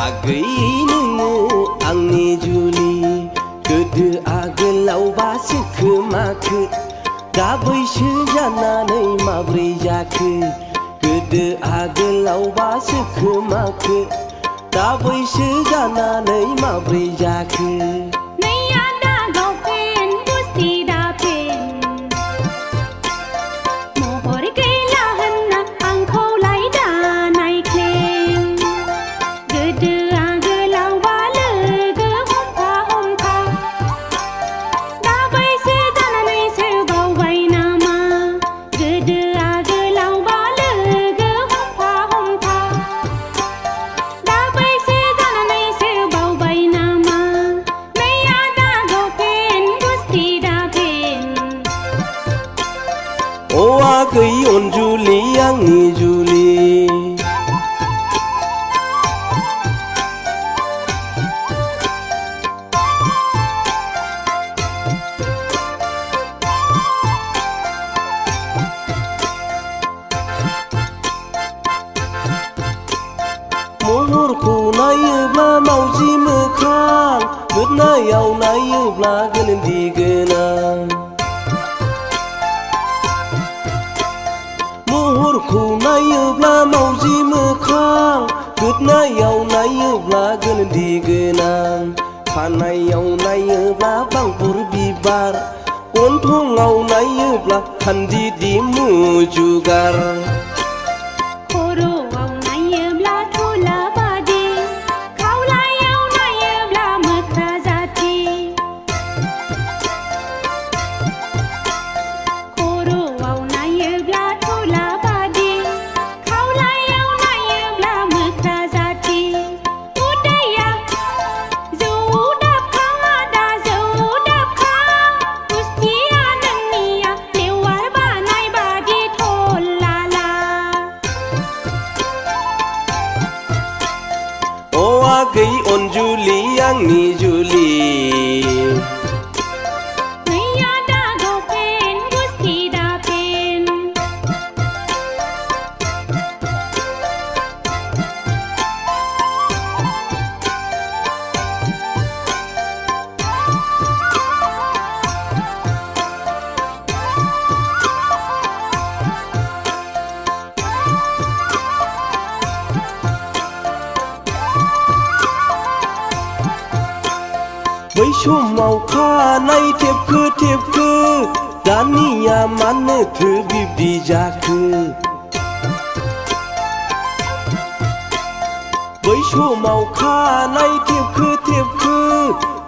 आगै नोङो आंनि जुलि गोदो आगोलावबासो खोमाखो दा बैसो जानानै माब्रै जाखो गोदो आगोलावबासो खोमाखो दा बैसो जानानै माब्रै जाखो आगै अनजुलि आंनि जुलि महरखौ नायोब्ला मावजि मोखां गोदनायाव नायोब्ला गोनोन्दि गोनां महरखौ नायोब्ला मावजि मोखां गोदनायाव नायोब्ला गोनोन्दि गोनां खानायाव नायोब्ला बांबुर बिबार गन्थङाव नायोब्ला खान्दिदि मुजुगार आगै अनजुलि आंनि जुलि बै समाव खानाय थेबखो थेबखो दानिया मानोथो बिब्दि जाखो बै समाव खानाय थेबखो थेबखो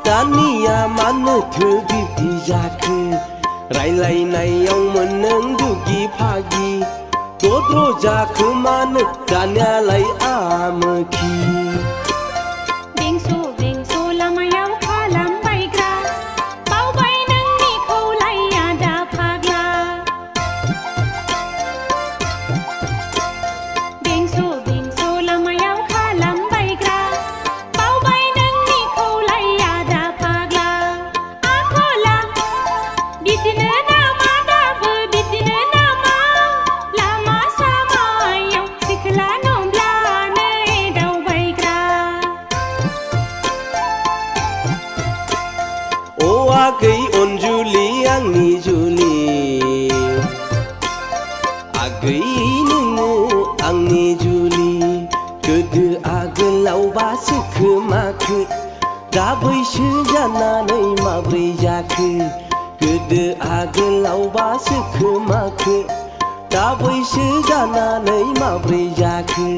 दानिया मानोथो बिब्दि जाखो रायलायनायाव नों दुगि फागि दद्र जाखो मानो दानियालाय आमोखि आगै अनजुलि आंनि जुलि आगै नोङो आंनि जुलि गोदो आगोलावबासो खोमाखो दा बैसो जानानै माब्रै जाखो गोदो आगोलावबासो खोमाखो दा बैसो जानानै माब्रै जाखो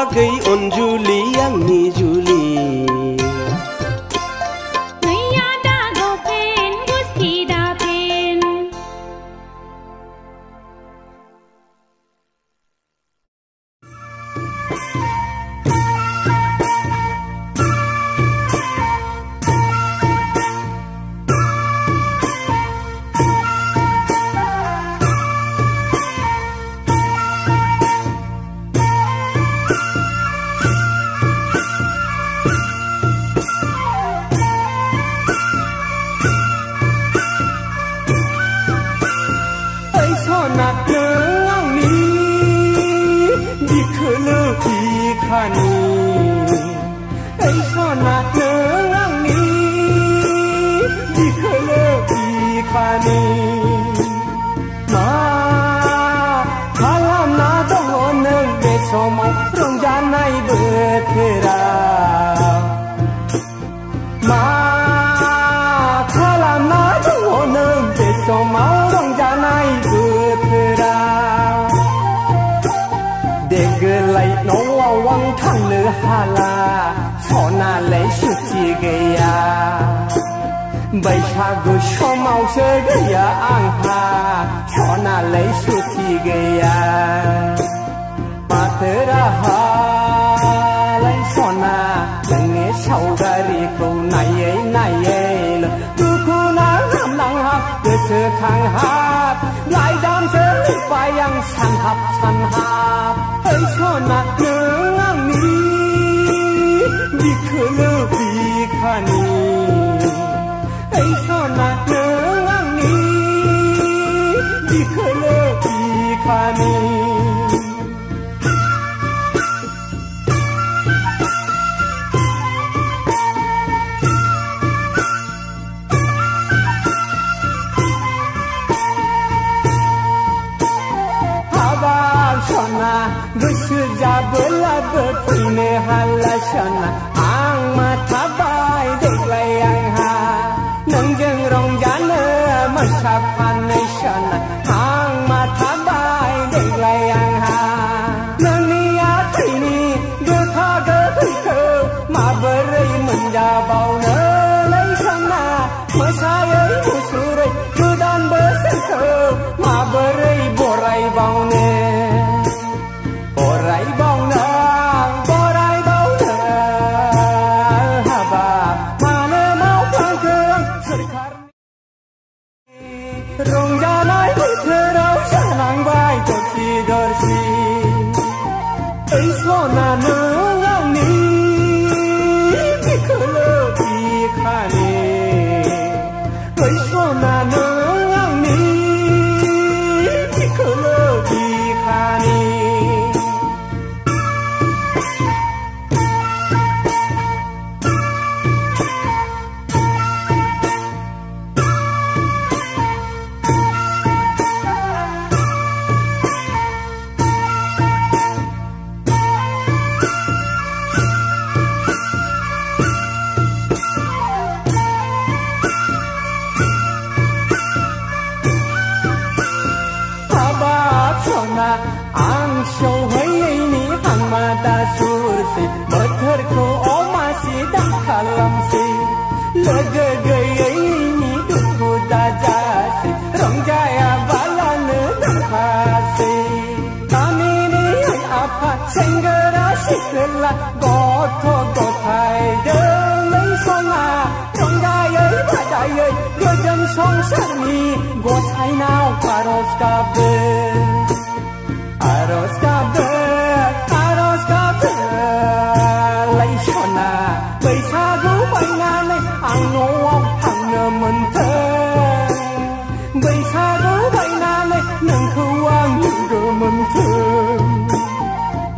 आगै अनजुलि आंनि जुलि बोथोराव मा खालामना दङ नों बे समाव रंजानाय बोथोराव देग्लाय न'आव आं थांनो हाला सनालाय सुथि गैया बैसागु समावसो गैया आंहा सनालाय सुथि गैया माथो राहालाय सना नोंनि सावगारिखौ नायै नायैल दुखु नांहाब गोसोखांहाब लाइजामसो लिरबाय आं सानहाब सानहाब ओइ सना नों आंनि बिखोलो बिखानि ओइ सना नों आंनि बिखोलो बिखानि सना गोसो जाबोलाबो फैनो हाला सना आं माथाबाय देग्लाय आंहा नोंजों रंजानो मोसाफानो सना आं माथाबाय देग्लाय आंहा नोंनि आखाइनि गोखा गोखैखौ माबोरै मोनजाबावनोलै सना मोसायै मुसुरै गोदान बोसोरखौ माबोरै बरायबावनो रंजानाय बोथोराव जानांबाय दरसि दरसि ओइ सना नों आंनि बिखोलो बिखानि ओइ सना नों आंनि बिखोलो बिखानि आं सौहैयैनि हांमा दा सुरसै बोथोरखौ अमासि दा खालामसै लोगो गैयैनि दुखु दाजासै रंजायाबालानो दाखासै गामिनि आफा सेंग्रा सिख्ला गथ' गथाय दोलै सना रंजायै बाजायै गोजोन संसारनि गसाइनाव आरज गाबो आरज गाबो लाइ सना बैसागु बायनानै आं न'आव थांनो मोनथों बैसागु बायनानै नोंखौ आं लोगो मोनथों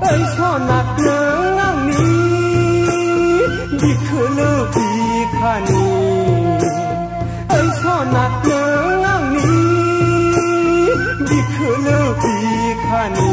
ओइ सना नों आंनि बिखोलो बिखानि ओइ सना नों आंनि बिखोलो बिखानि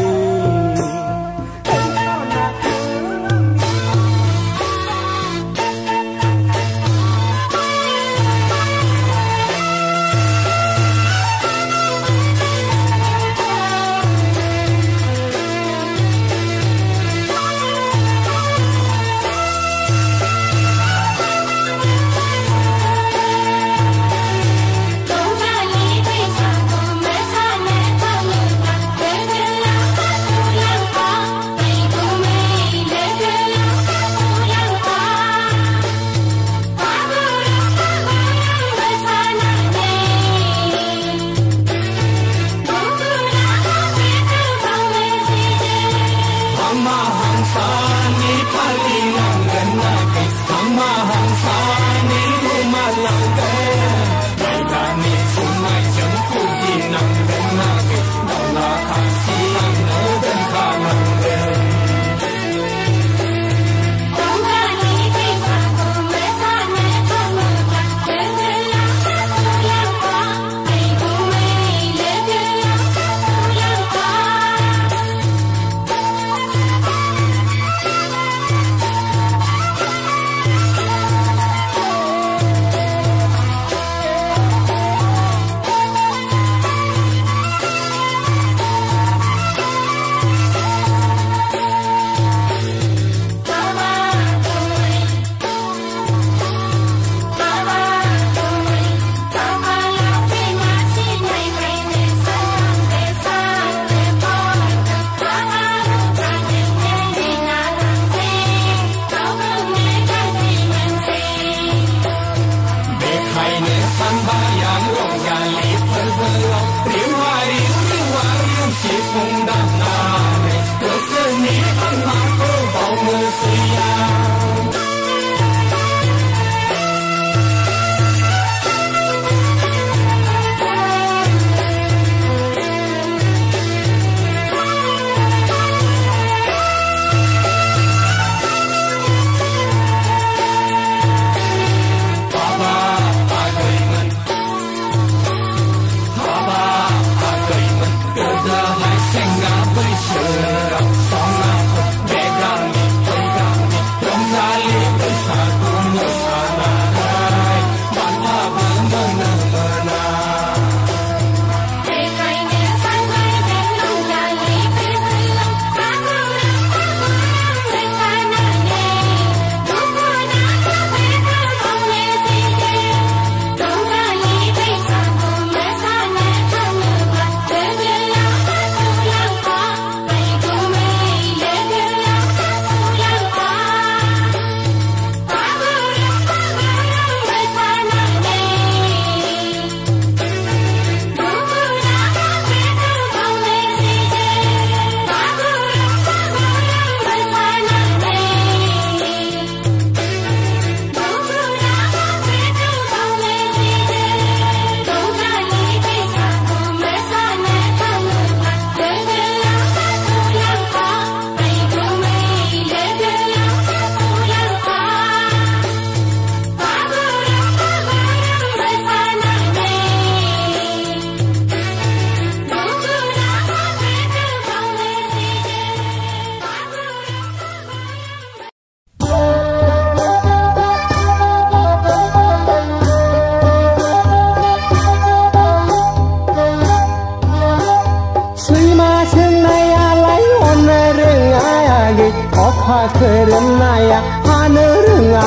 अखा खोरोमनाया हानो रोङा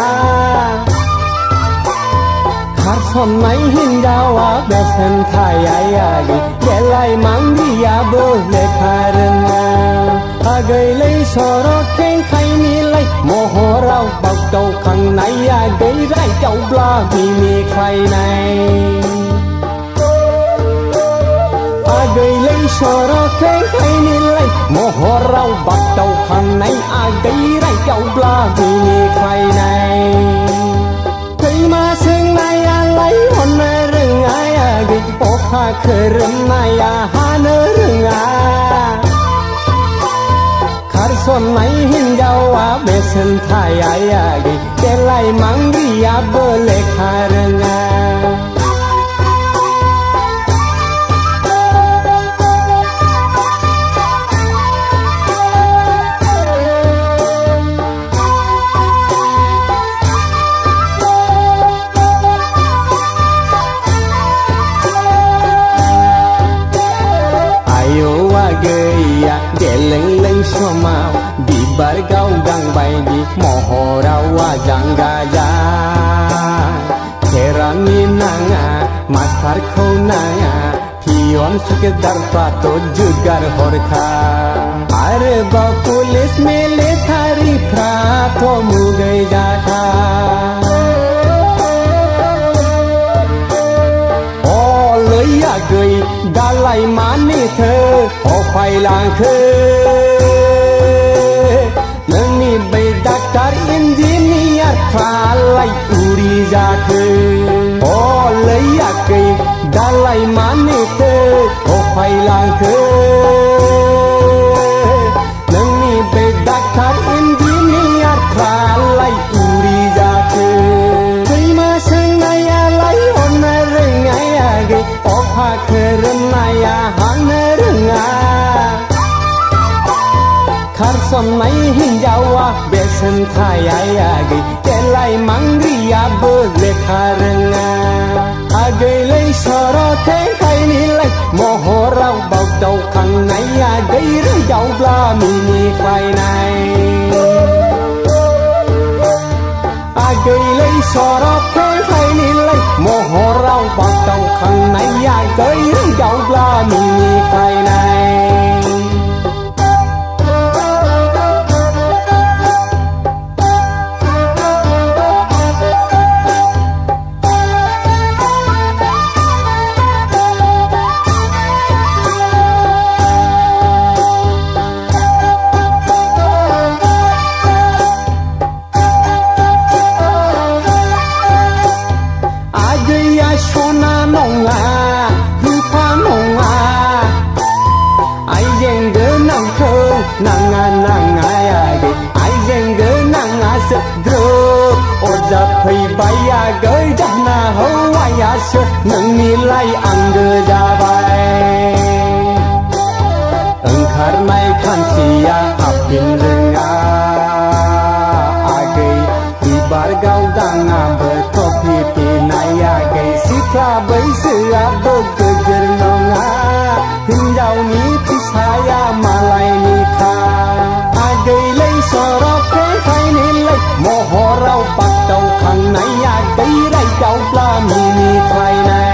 खारसननाय हिनजावा बेसेन थायायागै बेलाय मांगियाबो लेखा रोङा आगैलै सर' खेंखायनिलाय महराव बागदावखांनाया गैरायदावब्ला मिनिख्लायनाय आगैलै सर' खेंखायनिलाय महराव बागदावखांनाय आगैरायदावब्ला मिनिख्लायनाय खैमा सोंनायालाय हननो रोङा आगै अखा खोरोमनाया हानो रोङा खारसननाय हिनजावा बेसेन थायायागै देलाय मांग्रियाबो लेखा रोङा गैया गेलें समाव बिबार गावदां बायदि महराव आजां गाजा खेरानि नाङा मास्टारखौ नाङा पियन सुकेदारफ्राथ' जुगार हरखा आरोबाव पुलिस मिलिटारिफ्राथ' मुगै जाखा गै दालाय मानिथो अफायलांखो नोंनि बै डाक्टार इन्जिनियारफ्रालाय उरि जाखो लैयाखै दालाय मानिथो अफायलांखो नोंनि बै डाक्टार इन्जिनियारफ्रालाय उरि जाखो खैमा सोंनायालाय हरनो रोङायागै अखा खोरोमनाया हानो रोङा खारसननाय हिनजावा बेसेन थायायागै देलाय मांग्रियाबो लेखा रोङा आगैलै सर' खेंखायनिलाय महराव बागदावखांनाया गैरोंदावब्ला मिनिख्लायनाय आगैलै सर' खेंखायनिलाय महराव बागदावखांनाया गैरोंदावब्ला मिनिख्लायनाय नाङा नाङायागै आइजें गोनाङासो ग्रोब अरजा फैबाय आगै दाना हौवायासो नोंनिलाय आंगो जाबाय ओंखारनाय खानसिया हाबफिन रोङा आगै बिबार गावदाङाबो कफि पिनायागै सिख्ला बैसोआबो गोजोर नङा हिनजावनि फिसाया मालायनिखा आगैलै सर' खेंखायनिलाय महराव बागदावखांनाया गैरायदावब्ला मिनिख्लायनाय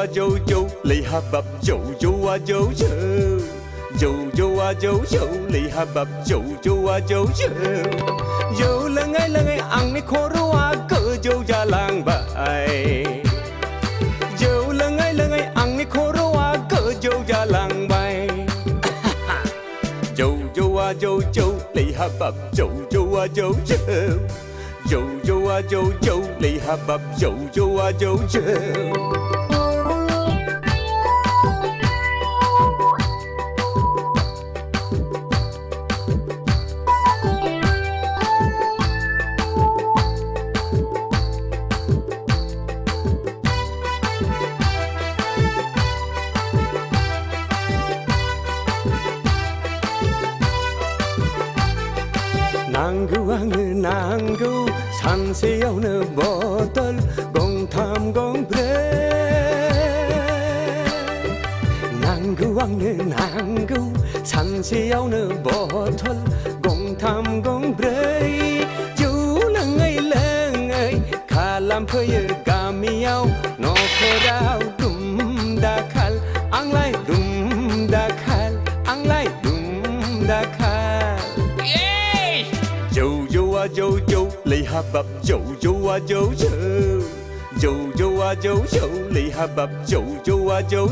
Jojo lì habab Jojo Jojo Jojo Jojo lì habab Jojo Jojo Jo là ngay ăn ní khô rúa cỡ Jo gia lang bài Jo là ngay ăn ní khô rúa cỡ Jo gia lang bài Jojo Jojo lì habab Jojo Jojo Jojo Jojo lì habab Jojo Jojo Nanggu 산세여는 버들 공탐공 브레 Nanggu 산세여는 버들 공탐공 브레 Julangai kalam phơi kamiao no khorao dum da khal ang lai dum da khal ang lai dum da khal Jojo lì habab Jojo Jojo Jojo Jojo lì habab Jojo Jojo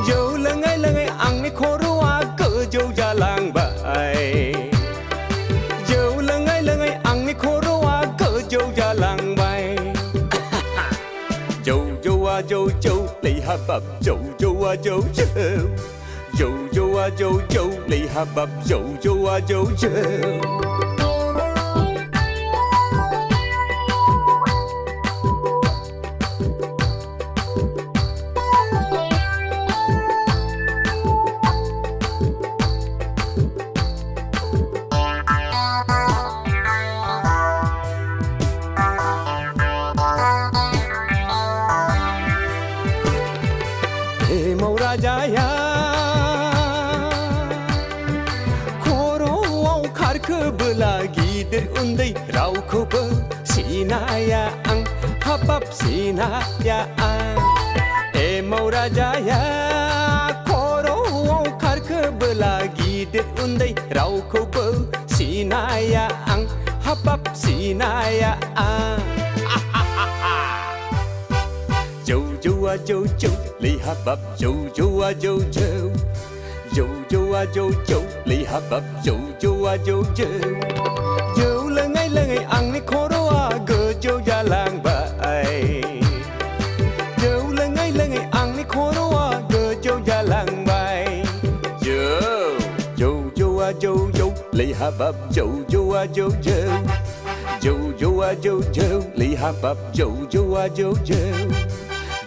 Jo là ngay ăn ní khô rúa cỡ Jo gia lang bài Jo là ngay ăn ní khô rúa cỡ Jo gia lang bài Jojo Jojo lì habab Jojo Jojo Jojo Jojo lì habab Jojo Jojo Jaya Koro karkı bela gider unday Raukubı sinaya ang habab sinaya ang Maura Jaya Koro karkı bela gider unday Raukubı sinaya ang habab sinaya ang Jojo Jojo lì habab Jojo Jojo Jojo Jojo lì habab Jojo Jojo Jo là ngay ăn ní khô rúa gỡ Jo gia lang bài Jo là ngay ăn ní khô rúa gỡ Jo gia lang bài Jojo Jojo lì habab Jojo Jojo Jojo Jojo lì habab Jojo Jojo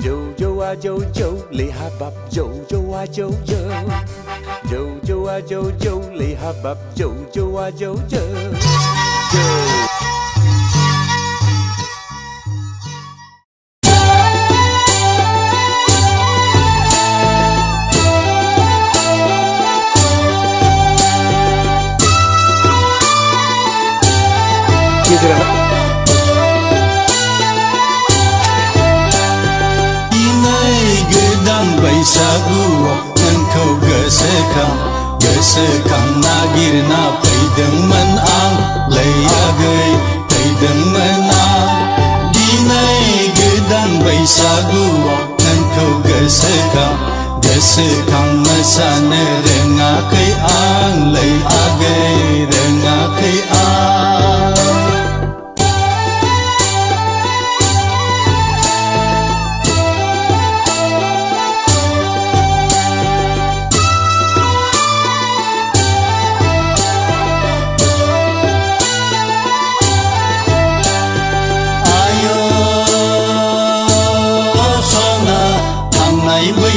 Jojo Jojo lì habab Jojo Jojo Jojo Jojo lì habab Jojo Jojo Sagu engkau gesekam nagirna paideman ang layagai paideman ang dinai gedan baisagu engkau gesekam masane rengakai ang layagai rengakai ang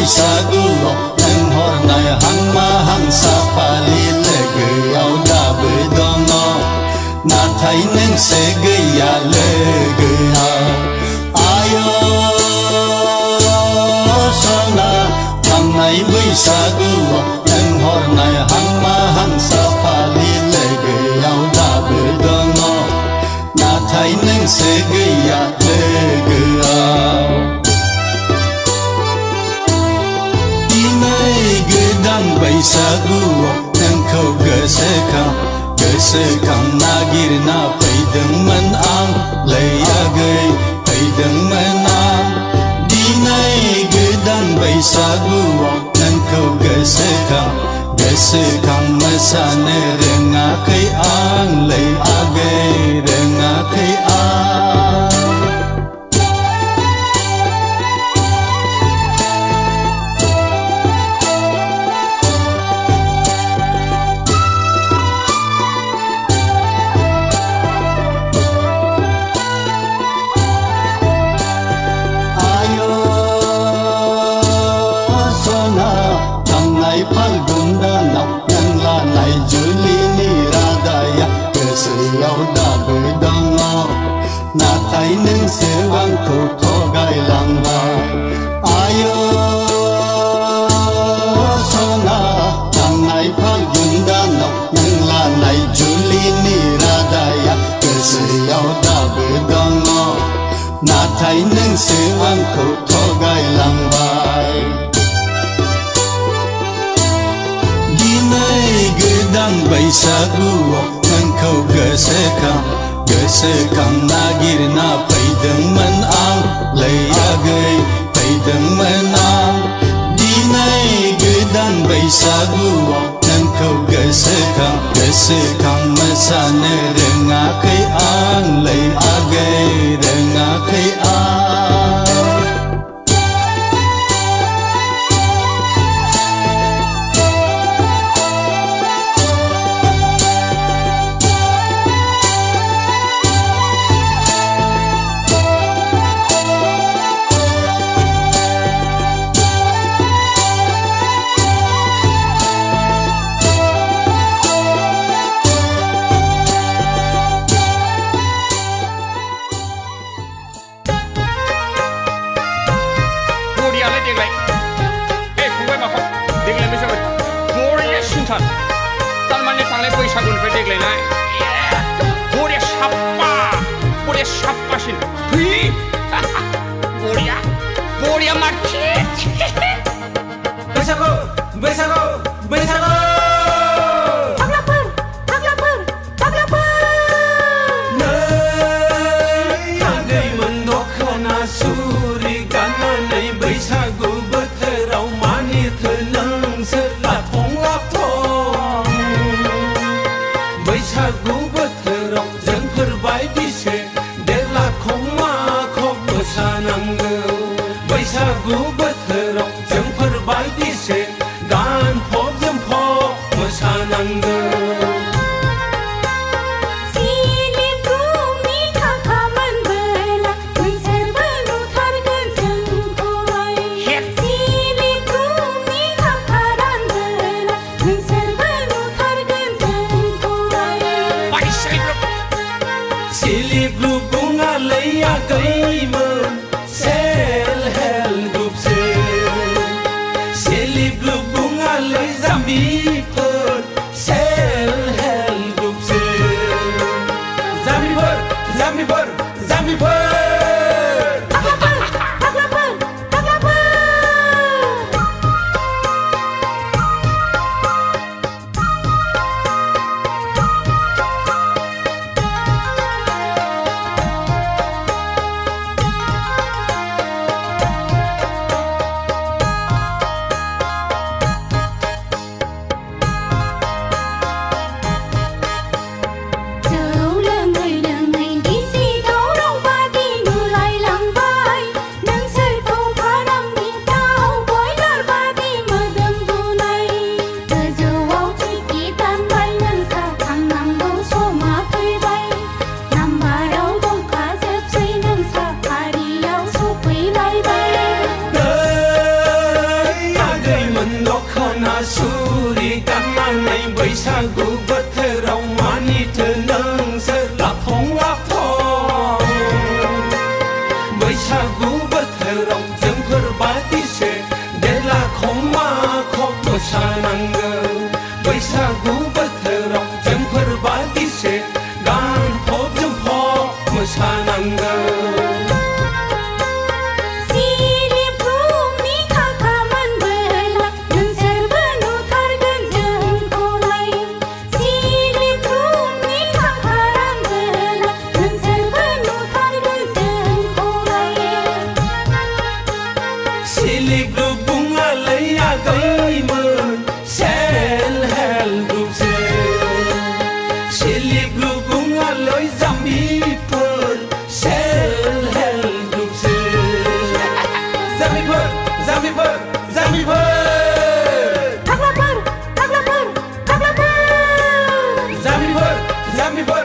Sagu nang hornai hang mahang sapali legau da bedono na thai nang segaya legau ayo sona tangai sagu nang hornai hang mahang sapali legau da bedono na thai nang segaya legau गोसोखां नागिरना फैदोंमोन आं लैयागै फैदोंमोन आं दिनै गोदान बैसागुआव नोंखौ गोसोखां मोसानो रोङाखै आं लैयागै रोङाखै आं फाल्गुन दानाव नों लानाय जुलिनि रादाया गोसोआव दाबो दङ नाथाय नोंसो आंखौ थगायलांबाय आयो सना थांनाय फाल्गुन दानाव नों लानाय जुलिनि रादाया गोसोआव दाबो दङ नाथाय नोंसो आंखौ थगायलांबाय गोदान बैसागुआव नोंखौ गोसोखां नागिरना फैदोंमोन आं लैयागै फैदोंमोन आं दिनै गोदान बैसागुआव नोंखौ गोसोखां मोसानो रोङाखै आं लैयागै रोङाखै आं बैसागुनिफ्राय देग्लायनाय बरिया साफासिन बरिया मार्केट बैसागु नै आगैमोन दखना सुरि गाननानै बैसागु बोथोराव मानिथो नोंसोर लाथं बैसागु बोथोराव जोंफोर बायदिसो देरलाखौ माखौ मोसानांगौ बैसागु बोथोराव जोंफोर बायदिसो गानफब जोमफब मोसानांगौ Self group bungaloi Zambiphur Self help group Zambiphur Zambiphur Zambiphur Zambiphur Zambiphur